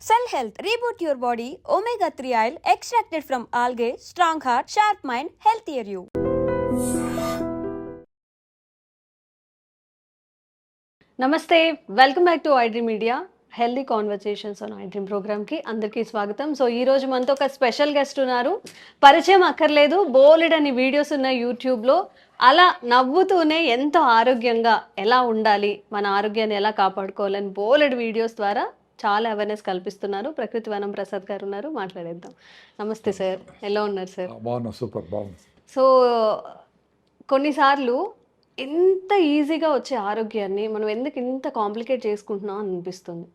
Cell Health, reboot your body, omega-3 oil extracted from algae, strong heart, sharp mind, healthier you. నమస్తే, welcome back to iDream media healthy conversations on iDream ప్రోగ్రామ్కి అందరికీ స్వాగతం. So ఈరోజు మనతో ఒక special guest ఉన్నారు. పరిచయం అక్కర్లేదు, బోలెడ్ అని వీడియోస్ ఉన్నాయి యూట్యూబ్లో. అలా నవ్వుతూనే ఎంతో ఆరోగ్యంగా ఎలా ఉండాలి, మన ఆరోగ్యాన్ని ఎలా కాపాడుకోవాలని బోలెడ్ వీడియోస్ ద్వారా చాలా అవేర్నెస్ కల్పిస్తున్నారు. ప్రకృతి వనం ప్రసాద్ గారు ఉన్నారు, మాట్లాడేద్దాం. నమస్తే సార్, ఎలా ఉన్నారు సార్? బాగున్నా, సూపర్ బాగుంది. సో కొన్నిసార్లు ఎంత ఈజీగా వచ్చే ఆరోగ్యాన్ని మనం ఎందుకు ఇంత కాంప్లికేట్ చేసుకుంటున్నాం అనిపిస్తుంది.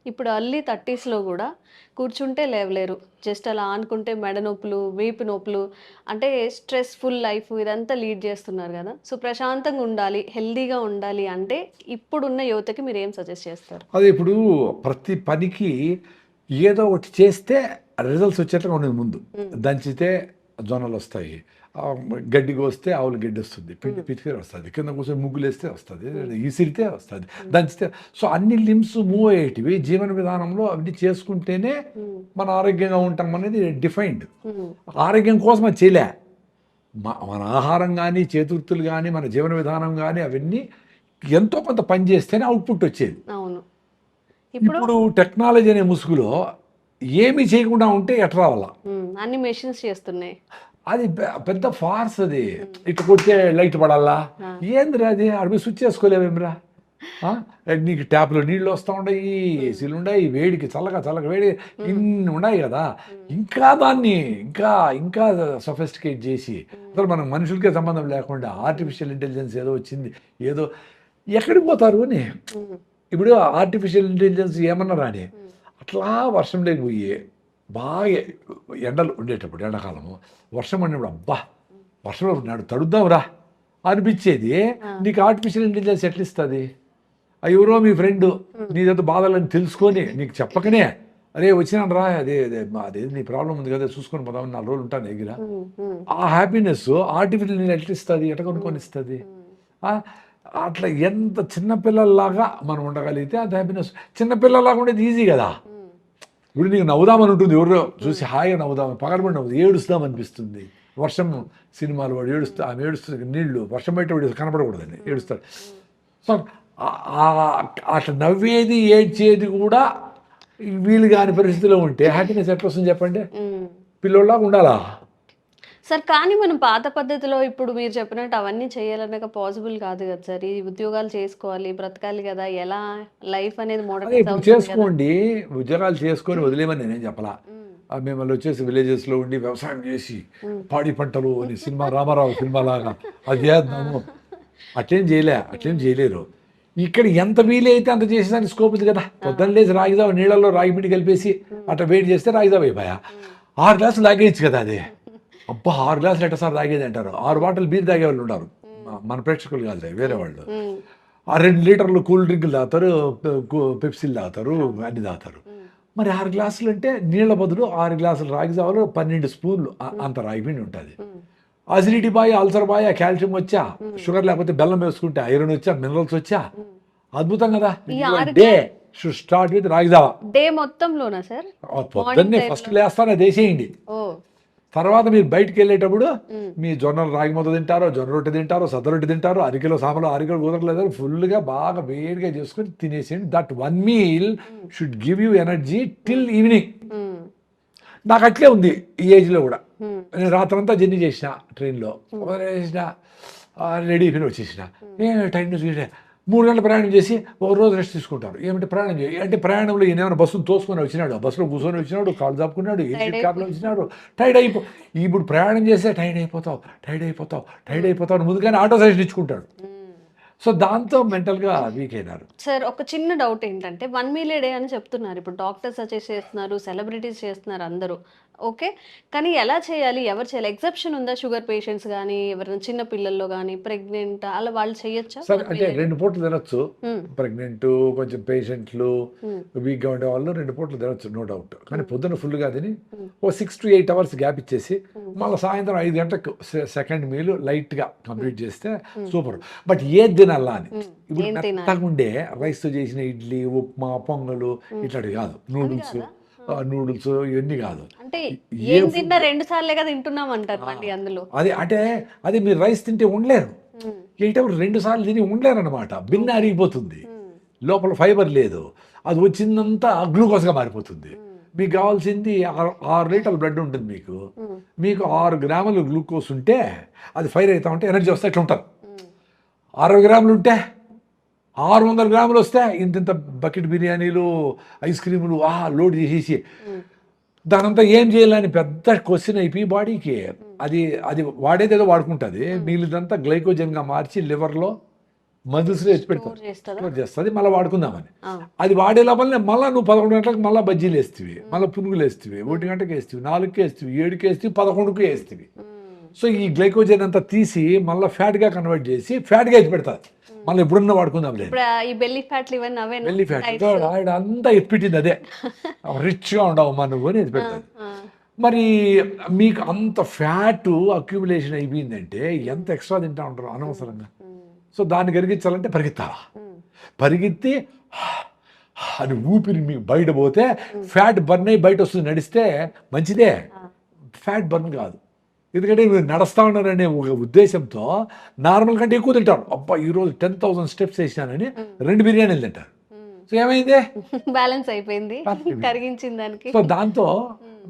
ఇప్పుడు అర్లీ 30sలో కూడా కూర్చుంటే లేవలేరు, జస్ట్ అలా ఆనుకుంటే మెడ నొప్పులు, వీపు నొప్పులు, అంటే స్ట్రెస్ఫుల్ లైఫ్ ఇదంతా లీడ్ చేస్తున్నారు కదా. సో ప్రశాంతంగా ఉండాలి, హెల్దీగా ఉండాలి అంటే ఇప్పుడున్న యువతకి మీరు ఏం సజెస్ట్ చేస్తారు? అదే, ఇప్పుడు ప్రతి పనికి ఏదో ఒకటి చేస్తే రిజల్ట్స్ వచ్చేట్లుగా ఉండేది. ముందు దంచితే జొన్నలు వస్తాయి, గడ్డి కోస్తే ఆవులు గడ్డి వస్తుంది, పిండి పితికే వస్తుంది, కింద కూర్చొని ముగ్గులు వేస్తే వస్తుంది, ఇసిరితే వస్తుంది, దంచితే. సో అన్ని లిమ్స్ మూవ్ అయ్యేటివి జీవన విధానంలో అవన్నీ చేసుకుంటేనే మన ఆరోగ్యంగా ఉంటాం అనేది డిఫైన్డ్. ఆరోగ్యం కోసం అది చేయలే, మన ఆహారం కానీ చేతుర్తులు కానీ మన జీవన విధానం కానీ అవన్నీ ఎంతో కొంత పని చేస్తేనే అవుట్పుట్ వచ్చేది. అవును, ఇప్పుడు టెక్నాలజీ అనే ముసుగులో ఏమీ చేయకుండా ఉంటే ఎట్లా రావాలా? అన్ని మెషిన్స్ చేస్తున్నాయి. అది పెద్ద ఫార్స్. అది ఇట్లా కొడితే లైట్ పడాలా? ఏందిరా అది? అడిగి స్విచ్ చేసుకోలేవేమిరా? నీకు ట్యాప్లో నీళ్ళు వస్తూ ఉన్నాయి, ఏసీలు ఉన్నాయి, వేడికి చల్లగా వేడి ఇన్ని ఉన్నాయి కదా. ఇంకా దాన్ని ఇంకా ఇంకా సొఫిస్టికేట్ చేసి అసలు మనం మనుషులకే సంబంధం లేకుండా ఆర్టిఫిషియల్ ఇంటెలిజెన్స్ ఏదో వచ్చింది, ఏదో ఎక్కడికి పోతారు అని. ఇప్పుడు ఆర్టిఫిషియల్ ఇంటెలిజెన్స్ ఏమన్నా రాని అట్లా వర్షం లేకపోయి బాగా ఎండలు ఉండేటప్పుడు, ఎండాకాలము వర్షం పడినప్పుడు అబ్బా వర్షం నాడు తడుద్దాంరా అనిపించేది. నీకు ఆర్టిఫిషియల్ ఇంటెలిజెన్స్ ఎట్లా ఇస్తుంది? ఎవరో మీ ఫ్రెండ్ నీదంతా బాధలని తెలుసుకొని నీకు చెప్పకనే, అరే వచ్చినాను రా, అదే నీ ప్రాబ్లం ఉంది కదా చూసుకొని పోదామని 4 రోజులు ఉంటాను దగ్గర. ఆ హ్యాపీనెస్ ఆర్టిఫిషియల్ ఎట్లా ఇస్తుంది? ఎట్లా కొనుక్కొని ఇస్తుంది? అట్లా ఎంత చిన్నపిల్లల్లాగా మనం ఉండగలిగితే అది హ్యాపీనెస్. చిన్నపిల్లలాగా ఉండేది ఈజీ కదా. ఇప్పుడు నీకు నవ్వుదామని ఉంటుంది, ఎవరో చూసి హాయిగా నవ్వుదామని, పగలబడి నవ్వుదు, ఏడుస్తామనిపిస్తుంది. వర్షం సినిమాలు వాడు ఆమె ఏడుస్తుంది, నీళ్లు వర్షం బయట వాడు కనపడకూడదని ఏడుస్తాడు. సో అట్లా నవ్వేది ఏడ్చేది కూడా వీలు కాని పరిస్థితిలో ఉంటే హ్యాపీనెస్ ఎట్లా వస్తుంది చెప్పండి? పిల్లోళ్ళలాగా ఉండాలా సార్? కానీ మనం పాత పద్ధతిలో ఇప్పుడు మీరు చెప్పినట్టు అవన్నీ చేయాలన్నాక పాసిబుల్ కాదు కదా సార్. ఈ ఉద్యోగాలు చేసుకోవాలి, బ్రతకాలి కదా, ఎలా లైఫ్ అనేది ఇప్పుడు చేసుకోండి, ఉద్యోగాలు చేసుకొని వదిలేమని నేనేం చెప్పలా. మిమ్మల్ని వచ్చేసి విలేజెస్లో ఉండి వ్యవసాయం చేసి పాడి పంటలు అని సినిమా రామారావు సినిమా లాగా అది చేద్దాము, అట్లేం చేయలేరు. ఇక్కడ ఎంత వీలైతే అంత చేసేదానికి స్కోప్ ఉంది కదా. పొద్దున్న లేచి రాగిదావు నీళ్ళల్లో రాగి పిండి కలిపేసి అట్లా వెయిట్ చేస్తే రాగిదావు అయిపోయా. 6 గ్లాసులు తాగేయచ్చు కదా. అది అబ్బా 6 గ్లాసులు ఎట్ట సార్ తాగేది అంటారు. 6 బాటిల్ బీర్ తాగే వాళ్ళు ఉన్నారు, మన ప్రేక్షకులు కాదు వేరే వాళ్ళు. 2 లీటర్లు కూల్ డ్రింకులు తాగుతారు, పెప్సీలు తాగుతారు, అన్ని తాగుతారు. మరి 6 గ్లాసులు అంటే నీళ్ళ బదులు 6 గ్లాసులు రాగి జావలో 12 స్పూన్లు అంత రాగిపిండి ఉంటుంది. Acidity bye, ulcer bye, calcium వచ్చా, షుగర్ లేకపోతే బెల్లం వేసుకుంటే ఐరన్ వచ్చా, మినరల్స్ వచ్చా, అద్భుతం కదా. Day should start with ragi java. Day మొత్తంలోనా సార్? పొద్దున్నే ఫస్ట్ లేస్తానే దేసేయండి. తర్వాత మీరు బయటకు వెళ్ళేటప్పుడు మీ జొన్నలు రాగి ముద్ద తింటారో, జొన్న రొట్టె తింటారో, సద్ద రొట్టె తింటారో, 1 కిలో సాంబార్లో 1 కిలో కుదరలేదు, ఫుల్గా బాగా వేడిగా చేసుకుని తినేసేయండి. That 1 meal should give you energy till evening. నాకు అట్లే ఉంది ఈ ఏజ్లో కూడా. నేను రాత్రంతా జర్నీ చేసిన, ట్రైన్లో చేసిన, రెడీ అయిపోయిన వచ్చేసిన. టైం చూసే 3 గంటల ప్రయాణం చేసి 1 రోజు రెస్ట్ తీసుకుంటారు. ఏమంటే ప్రయాణం చేయి అంటే ప్రయాణంలో ఏమైనా బస్సును తోసుకొని వచ్చినాడు, బస్సులో కూర్చొని వచ్చినాడు, కాళ్ళు చాపుకున్నాడు, ఏసీ క్యాబ్లో వచ్చినాడు, ఇప్పుడు ప్రయాణం చేస్తే టైర్డ్ అయిపోతావు ముందుగానే ఆటో సజెషన్ ఇచ్చుకుంటాడు. సో దాంతో మెంటల్గా వీక్ అయినారు. సార్ ఒక చిన్న డౌట్ ఏంటంటే 1 మీల్ డే అని చెప్తున్నారు, ఇప్పుడు డాక్టర్స్ సజెస్ట్ చేస్తున్నారు, సెలబ్రిటీస్ చేస్తున్నారు అందరూ, ఓకే. కానీ ఎలా చేయాలి, ఎవరు చేయాలి? ఎగ్జెప్షన్ ఉందా? షుగర్ పేషెంట్స్ కానీ, ఎవరైనా చిన్న పిల్లల్లో కానీ, ప్రెగ్నెంట్ అలా వాళ్ళు చేయొచ్చా? సరే అంటే 2 పూటలు తినొచ్చు. ప్రెగ్నెంట్, కొంచెం పేషెంట్లు, వీక్గా ఉండే వాళ్ళు 2 పూటలు తినొచ్చు, నో డౌట్. కానీ పొద్దున్న ఫుల్గా తిని 6 to 8 hours గ్యాప్ ఇచ్చేసి మళ్ళీ సాయంత్రం 5 గంటలకు సెకండ్ మీల్ లైట్గా కంప్లీట్ చేస్తే సూపర్. బట్ ఏది తినాలా అని, ఇప్పుడు మెత్తగా ఉండే రైస్తో చేసిన ఇడ్లీ, ఉప్మా, పొంగలు ఇట్లాంటివి కాదు, నూడిల్స్ నూడిల్స్ ఇవన్నీ కాదు. అంటే ఏం తిన్నా 2 సార్లే కదా తింటున్నాం అంటారు మళ్ళీ అందులో. అదే మీరు రైస్ తింటే ఉండలేరు, ఏంటప్పుడు 2 సార్లు తిని ఉండలేరు అనమాట. బిన్న అరిగిపోతుంది, లోపల ఫైబర్ లేదు, అది వచ్చిందంతా గ్లూకోజ్గా మారిపోతుంది. మీకు కావాల్సింది 6 లీటర్ల బ్లడ్ ఉంటుంది, మీకు 6 గ్రాములు గ్లూకోజ్ ఉంటే అది ఫైర్ అవుతా ఉంటే ఎనర్జీ వస్తే ఇట్లా ఉంటారు. 60 గ్రాములు ఉంటే 600 గ్రాములు వస్తే ఇంత బకెట్ బిర్యానీలు ఐస్ క్రీములు లోడ్ చేసేసి దానంతా ఏం చేయాలని పెద్ద క్వశ్చన్ అయిపోయి బాడీకి అది వాడేదేదో వాడుకుంటుంది, మిగిలిదంతా గ్లైకోజన్గా మార్చి లివర్లో మజిల్స్లో ఎత్తి పెడతారు, స్టోర్ చేస్తుంది, మళ్ళీ వాడుకుందామని. అది వాడే లోపలనే మళ్ళీ నువ్వు 11 గంటలకు మళ్ళీ బజ్జీలు వేస్తేవి, మళ్ళీ పునుగులు వేస్తేవి, 1 గంటకి వేస్తేవి, 4కి వేస్తేవి, 7కి వేస్తేవి, 11కి వేస్తేవి. సో ఈ గ్లైకోజన్ అంతా తీసి మళ్ళీ ఫ్యాట్గా కన్వర్ట్ చేసి ఫ్యాట్గా ఎత్తి పెడతారు, మళ్ళీ ఎప్పుడన్నా వాడుకుందాం లేదు. బెల్లీ ఫ్యాట్లు ఇవన్నీ అవే, బెల్లీ ఫ్యాట్ అంతా ఎత్తిపెట్టింది అదే, రిచ్గా ఉండవు మా నువ్వు అని ఎత్తి పెడతారు. మరి మీకు అంత ఫ్యాట్ అక్యుములేషన్ అయిపోయిందంటే ఎంత ఎక్స్ట్రా తింటా ఉంటారు అనవసరంగా. సో దాన్ని కరిగించాలంటే పరిగెత్తాలా, పరిగెత్తి అని ఊపిరి మీకు బయట పోతే ఫ్యాట్ బర్న్ అయ్యి బయట వస్తుంది. నడిస్తే మంచిదే, ఫ్యాట్ బర్న్ కాదు. ఎందుకంటే మీరు నడుస్తూ ఉన్నారనే ఒక ఉద్దేశంతో నార్మల్ కంటే ఎక్కువ తింటారు. అబ్బా ఈరోజు 10,000 స్టెప్స్ వేసినానని 2 బిర్యానీలు తింటారు. సో ఏమైంది, బ్యాలెన్స్ అయిపోయింది కరిగించిన దానికి. సో దాంతో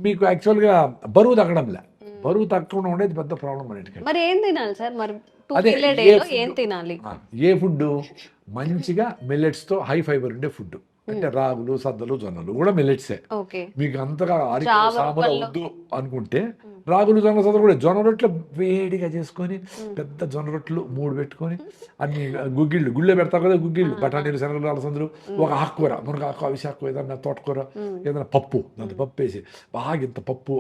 మీకు యాక్చువల్గా బరువు తగ్గడంలే, బరువు తగ్గకుండా ఉండేది పెద్ద ప్రాబ్లం అన్నిటికీ. మరి ఏం తినాలి సార్, మరి అదే ఏం తినాలి? ఏ ఫుడ్ మంచిగా మిల్లెట్స్తో హై ఫైబర్ ఉండే ఫుడ్ అంటే రాగులు, సద్దలు, జొన్నలు కూడా మిల్లెట్సే. మీకు అంతగా సాంబార్ వద్దు అనుకుంటే రాగులు, జొన్న, సద్దలు కూడా, జొన్న రొట్టెలు వేడిగా చేసుకొని పెద్ద జొన్న రొట్టెలు 3 పెట్టుకొని అన్ని గుళ్ళో పెడతారు కదా, గుగ్గిళ్ళు, బఠానీలు, శనగలు, అలసందలు, ఒక ఆకుకూర, మునగాకు, అవిసె ఆకు, ఏదన్నా తోటకూర, ఏదైనా పప్పు, దాంతో పప్పు వేసి బాగా ఇంత పప్పు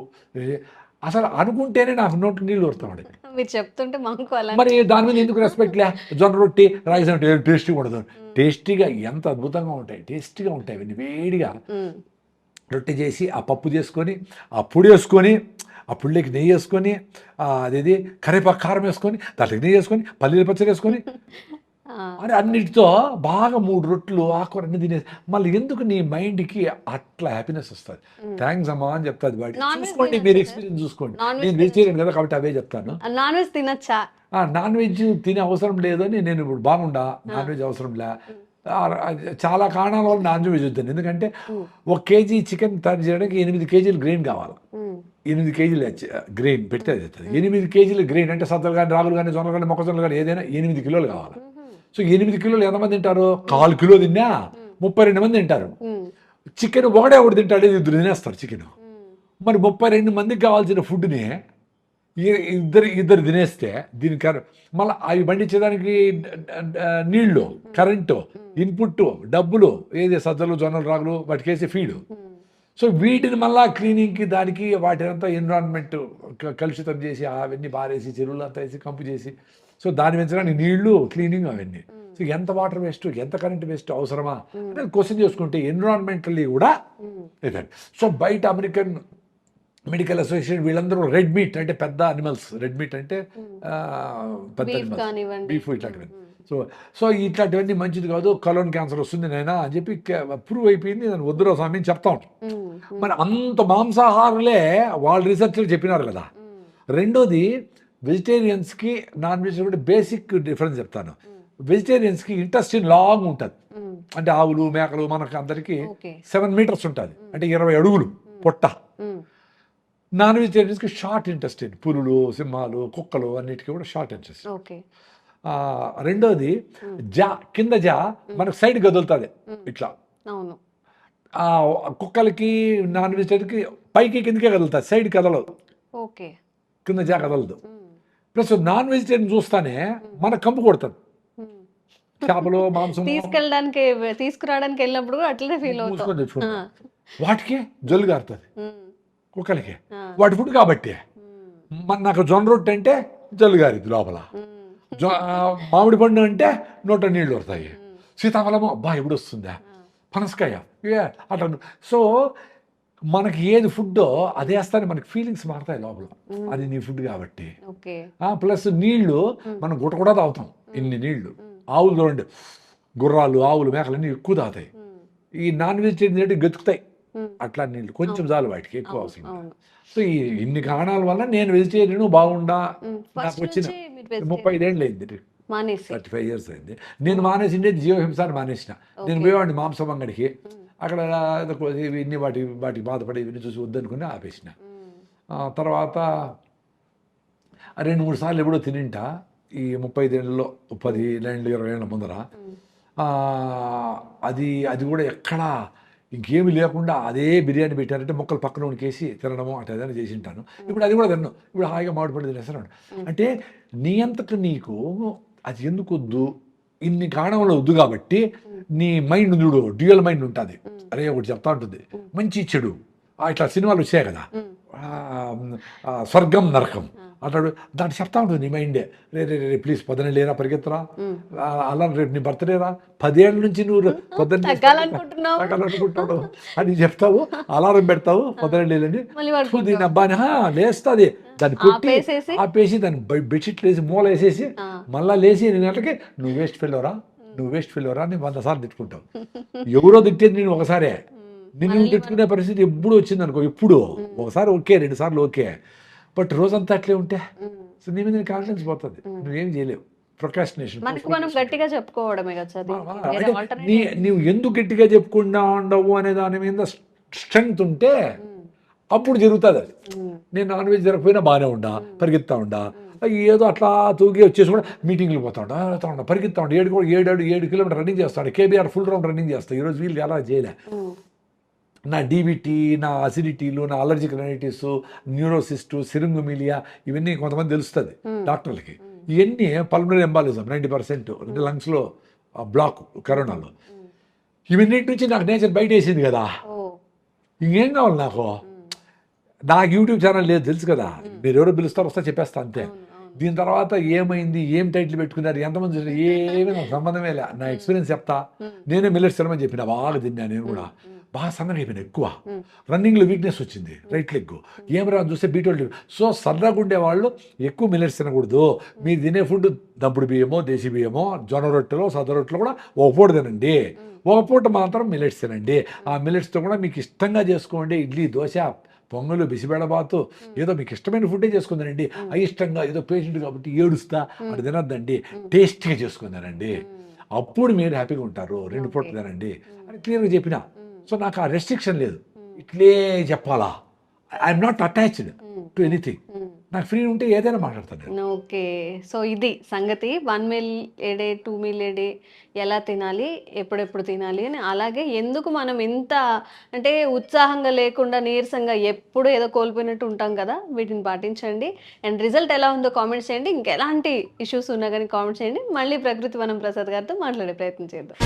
అసలు అనుకుంటేనే నాకు నోట్లు నీళ్ళు వస్తామండి. మీరు చెప్తుంటే మరి దాని మీద ఎందుకు రెస్పెక్ట్ లే? జొన్న రొట్టి, రాగి సంగటి టేస్టీగా ఉండదు, టేస్టీగా ఎంత అద్భుతంగా ఉంటాయి, టేస్టీగా ఉంటాయి. అవన్నీ వేడిగా రొట్టె చేసి ఆ పప్పు చేసుకొని ఆ పొడి వేసుకొని ఆ పుళ్ళకి నెయ్యి వేసుకొని అదేది కరివేపాకు కారం వేసుకొని దాంట్లోకి నెయ్యి వేసుకొని పల్లీల పచ్చడి వేసుకొని అని అన్నిటితో బాగా 3 రొట్టెలు ఆకుకూర అన్ని తినేసి మళ్ళీ ఎందుకు నీ మైండ్కి అట్లా హ్యాపీనెస్ వస్తుంది. థ్యాంక్స్ అమ్మా అని చెప్తాది వాడి. చూసుకోండి, మీరు ఎక్స్పీరియన్స్ చూసుకోండి. నేను వెజిటేరియన్ కదా కాబట్టి అవే చెప్తాను. నాన్ వెజ్ తినచ్చా? నాన్ వెజ్ తినే అవసరం లేదని నేను ఇప్పుడు బాగుండా, నాన్ వెజ్ అవసరం లే. చాలా కారణాల వల్ల నాన్ వెజ్ వద్దాను. ఎందుకంటే 1 కేజీ చికెన్ తయారు చేయడానికి 8 కేజీలు గ్రెయిన్ కావాలి. 8 కేజీలు గ్రెయిన్ పెడితే అది అవుతుంది. 8 కేజీలు గ్రెయిన్ అంటే సద్దలు కానీ, రాగులు కానీ, జొన్నలు కానీ, మొక్కజొన్నలు కానీ ఏదైనా 8 కిలోలు కావాలి. సో 8 కిలోలు ఎంతమంది తింటారు? 1/4 కిలో తిన్నా 32 మంది తింటారు. చికెన్ ఒకటి తింటాడు, 2 తినేస్తారు చికెన్. మరి 32 మందికి కావాల్సిన ఫుడ్ని ఇద్దరు తినేస్తే దీనికి మళ్ళీ అవి పండించేదానికి నీళ్లు, కరెంటు, ఇన్పుట్, డబ్బులు, ఏది సజ్జలు, జొన్నలు, రాగులు వాటికేసి ఫీడు. సో వీటిని మళ్ళీ క్లీనింగ్కి దానికి వాటినంతా ఎన్విరాన్మెంట్ కలుషితం చేసి అవన్నీ బారేసి చెరువులు అంతా వేసి కంపు చేసి సో దాన్ని పెంచడానికి నీళ్లు, క్లీనింగ్ అవన్నీ. సో ఎంత వాటర్ వేస్ట్, ఎంత కరెంట్ వేస్ట్ అవసరమా అనేది క్వశ్చన్ చేసుకుంటే ఎన్విరాన్మెంటల్లీ కూడా ఇదండి. సో బయట అమెరికన్ మెడికల్ అసోసియేషన్ వీళ్ళందరూ రెడ్ మీట్ అంటే పెద్ద అనిమల్స్, రెడ్ మీట్ అంటే పెద్ద అనిమల్స్, బీఫ్ ఇట్లాంటివి. సో ఇట్లాంటివన్నీ మంచిది కాదు, కలోన్ క్యాన్సర్ వస్తుంది నైనా అని చెప్పి ప్రూవ్ అయిపోయింది. నేను వద్దురా స్వామి అని చెప్తా ఉంటాను. మరి అంత మాంసాహారులే వాళ్ళు రీసెర్చ్లు చెప్పినారు కదా. రెండోది వెజిటేరియన్స్కి నాన్ వెజ్ కూడా బేసిక్ డిఫరెన్స్ చెప్తాను. వెజిటేరియన్స్కి ఇంటెస్టిన్ లాంగ్ ఉంటుంది, అంటే ఆవులు, మేకలు మనకు అందరికీ 7 మీటర్స్ ఉంటుంది, అంటే 20 అడుగులు పొట్ట. నాన్ వెజిటేరియన్స్కి షార్ట్ ఇంటెస్టిన్, పులులు, సింహాలు, కుక్కలు అన్నిటికీ కూడా షార్ట్ ఇంటెస్టిన్. రెండోది కింద మనకు సైడ్ కదులుతుంది ఇట్లా. కుక్కలకి, నాన్ వెజిటేరియన్కి పైకి కిందకే కదులుతుంది, సైడ్ కదలదు, కింద కదలదు. ప్లస్ నాన్ వెజిటేరియన్ చూస్తానే మన కంపు కొడుతుంది. చేపలు, మాంసం తీసుకురావడానికి వెళ్ళినప్పుడు అట్లనే ఫీల్ అవుతుంది. వాటికి జొల్లు గారుతుంది, కుక్కలకి వాటి ఫుడ్ కాబట్టి. నాకు జొన్న రొట్టె అంటే జొల్లు గారిద్ది లోపల, మామిడి పండు అంటే నోట నీళ్ళు వస్తాయి, సీతాఫలము అబ్బా ఎప్పుడు వస్తుందా, పనసకాయ అట్లా. సో మనకి ఏది ఫుడ్డో అదే వేస్తానే మనకి ఫీలింగ్స్ మారుతాయి లోపల, అది నీ ఫుడ్ కాబట్టి. ప్లస్ నీళ్లు మనం గుట్ట కూడా తాగుతాం, ఇన్ని నీళ్లు. ఆవులు చూడండి, గుర్రాలు, ఆవులు, మేకలు అన్నీ ఎక్కువ తాగుతాయి. ఈ నాన్ వెజిటేరియన్ గతుకుతాయి, అట్లా నీళ్ళు కొంచెం చాలు వాటికి, ఎక్కువ అవసరం లేదు. అవును. సో ఈ ఇన్ని కారణాల వల్ల నేను వెజిటేరియన్ బాగుండా. ఫస్ట్ నాకు వచ్చిన నుంచి మీరు 35 ఏళ్ళు అయింది, మానేసి 35 years అయింది. నేను మానేసిండే జీవహింసాన్ని మానేసిన. నేను పోయేవాడిని మాంసం అంగడికి, అక్కడ ఇన్ని వాటికి బాధపడి ఇవన్నీ చూసి వద్దనుకుని ఆపేసిన. తర్వాత 2-3 సార్లు ఎప్పుడో తినింటా ఈ 35 ఏళ్ళలో, 10 ఏళ్ళు 20 ఏళ్ళ ముందర. అది కూడా ఎక్కడా ఇంకేమి లేకుండా అదే బిర్యానీ పెట్టారంటే ముక్కలు పక్కన ఉనికేసి తినడము అట్లా ఏదైనా చేసి ఉంటాను. ఇప్పుడు అది కూడా తిన్నాను, ఇప్పుడు హాయిగా మామిడిపడి తినేస్తాను. అంటే నీ అంతకు నీకు అది ఎందుకు వద్దు, ఇన్ని కారణంలో వద్దు కాబట్టి నీ మైండ్ చూడు, డ్యూయల్ మైండ్ ఉంటుంది. అరే ఒకటి చెప్తా ఉంటుంది, మంచి చెడు ఇట్లా సినిమాలు వచ్చాయి కదా, స్వర్గం నరకం అట్లాడు, దాన్ని చెప్తా ఉంటుంది నీ మైండే. రే ప్లీజ్ పొద్దున లేరా, పరిగెత్తరా, అలా రేపు నీ బర్త్డేరా, 10 ఏళ్ళ నుంచి నువ్వు పొద్దున్న తగ్గాలనుకుంటాడు అని చెప్తావు, అలారం పెడతావు పొద్దున లేదని, దీని అబ్బాని లేస్తుంది, దాన్ని కొట్టి ఆపేసి దాన్ని బెడ్షీట్లు వేసి మూల వేసేసి మళ్ళీ లేచి 8 గంటలకి నువ్వు వేస్ట్ ఫెయిల్వరా అని 100 సార్లు తిట్టుకుంటావు. ఎవరో తిట్టేది నేను ఒకసారే, నిన్ను తిట్టుకునే పరిస్థితి ఎప్పుడు వచ్చింది అనుకో, ఎప్పుడు ఒకసారి ఓకే, 2 సార్లు ఓకే, బట్ రోజంతా అట్లే ఉంటే సో నీ మీద కాన్ఫిడెన్స్ పోతుంది, నువ్వేం చేయలేవు. ప్రొక్రాస్టినేషన్ మనం గట్టిగా చెప్పుకోవడమే కదా. నువ్వు ఎందుకు గట్టిగా చెప్పుకుండా ఉండవు అనే దాని మీద స్ట్రెంగ్త్ ఉంటే అప్పుడు జరుగుతుంది అది. నేను నాన్ వెజ్ జరగకపోయినా బాగానే ఉండా, పరిగెత్తా ఉండా, ఏదో అట్లా తూగి వచ్చేసి కూడా మీటింగ్లు పోతా ఉంటా, పరిగెత్తా ఉంటా, 7 కిలోమీటర్ రన్నింగ్ చేస్తాడు, కేబీఆర్ ఫుల్ రౌండ్ రన్నింగ్ చేస్తాను. ఈరోజు వీళ్ళు అలా చేయలే. నా డీబీటీ, నా అసిడిటీలు, నా అలర్జిక్ రైనైటిస్, న్యూరోసిస్టు, సిరింగుమిలియా ఇవన్నీ కొంతమంది తెలుస్తుంది డాక్టర్లకి. ఇవన్నీ పల్మనరీ ఎంబాలిజం 90%, అంటే లంగ్స్లో బ్లాక్ కరోనాలో. ఇవన్నిటి నుంచి నాకు నేచర్ బయట వేసింది కదా, ఇంకేం కావాలి నాకు యూట్యూబ్ ఛానల్ లేదు తెలుసు కదా, మీరు ఎవరో పిలుస్తారు వస్తా చెప్పేస్తా అంతే. దీని తర్వాత ఏమైంది, ఏం టైటిల్ పెట్టుకున్నారు, ఎంతమంది చూసారు, ఏమీ నాకు సంబంధమే లే. నా ఎక్స్పీరియన్స్ చెప్తా. నేనే మిల్లెట్స్ తినమని చెప్పిన, బాగా తిన్నా, నేను కూడా బాగా సన్నగా అయిపోయినా, ఎక్కువ రన్నింగ్లో వీక్నెస్ వచ్చింది, రైట్ లెగ్ ఏం రా చూస్తే B12. సో సన్నగా ఉండేవాళ్ళు ఎక్కువ మిల్లెట్స్ తినకూడదు. మీరు తినే ఫుడ్ దంపుడు బియ్యమో, దేశీ బియ్యమో, జొన్న రొట్టెలో, సద్ద రొట్టెలో కూడా ఒక పూట తినండి, ఒక పూట మాత్రం మిల్లెట్స్ తినండి. ఆ మిల్లెట్స్తో కూడా మీకు ఇష్టంగా చేసుకోండి, ఇడ్లీ, దోశ, పొంగలు, బిసిబేడబాతు, ఏదో మీకు ఇష్టమైన ఫుడ్డే చేసుకుందానండి. అయిష్టంగా ఏదో పేషెంట్ కాబట్టి ఏడుస్తా అది తినద్దండి, టేస్టీగా చేసుకుందానండి, అప్పుడు మీరు హ్యాపీగా ఉంటారు. 2 పూటలు తినండి అని క్లియర్గా చెప్పిన. సో నాకు ఆ రెస్ట్రిక్షన్ లేదు, ఇట్లే చెప్పాలా, I'm not attached to anything. నాకు ఫ్రీ ఉంటే ఏదైనా మాట్లాడతాను. ఓకే, సో ఇది సంగతి. 1 meal a day, 2 meal a day ఎలా తినాలి, ఎప్పుడెప్పుడు తినాలి అని. అలాగే ఎందుకు మనం ఇంత అంటే ఉత్సాహంగా లేకుండా నీరసంగా ఎప్పుడు ఏదో కోల్పోయినట్టు ఉంటాం కదా, వీటిని పాటించండి. అండ్ రిజల్ట్ ఎలా ఉందో కామెంట్స్ చేయండి. ఇంకెలాంటి ఇష్యూస్ ఉన్నా కానీ కామెంట్స్ చేయండి. మళ్ళీ ప్రకృతి వనం ప్రసాద్ గారితో మాట్లాడే ప్రయత్నం చేద్దాం.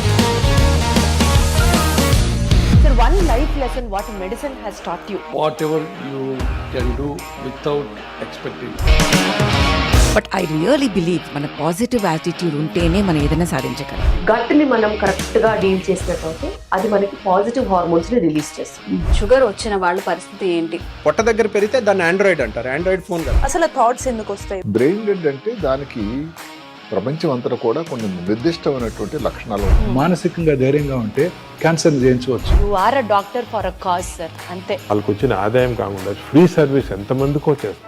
Sir, one life lesson what medicine has taught you. Whatever you can do without expecting. But I really believe మన పాజిటివ్ యాటిట్యూడ్ ఉంటేనే మనం ఏదైనా సాధించగలం. గట్ని మనం కరెక్ట్గా డీల్ చేసినట్లయితే అది మనకి పాజిటివ్ హార్మోన్స్ని రిలీజ్ చేస్తుంది. షుగర్ వచ్చిన వాళ్ళ పరిస్థితి ఏంటి? పొట్ట దగ్గర పెరిగితే దాన్ని ఆండ్రాయిడ్ అంటారు, ఆండ్రాయిడ్ ఫోన్ కదా. అసలు థాట్స్ ఎందుకు వస్తాయి? బ్రెయిన్ డెడ్ అంటే దానికి ప్రపంచం అంతా కూడా కొన్ని నిర్దిష్టమైనటువంటి లక్షణాలు ఉంటాయి. మానసికంగా ధైర్యంగా ఉంటే క్యాన్సర్ జయించవచ్చు. You are a doctor for a cause sir, అంతే. వాళ్ళకి వచ్చిన ఆదాయం కాకుండా ఫ్రీ సర్వీస్ ఎంతమందికో చేస్తుంది.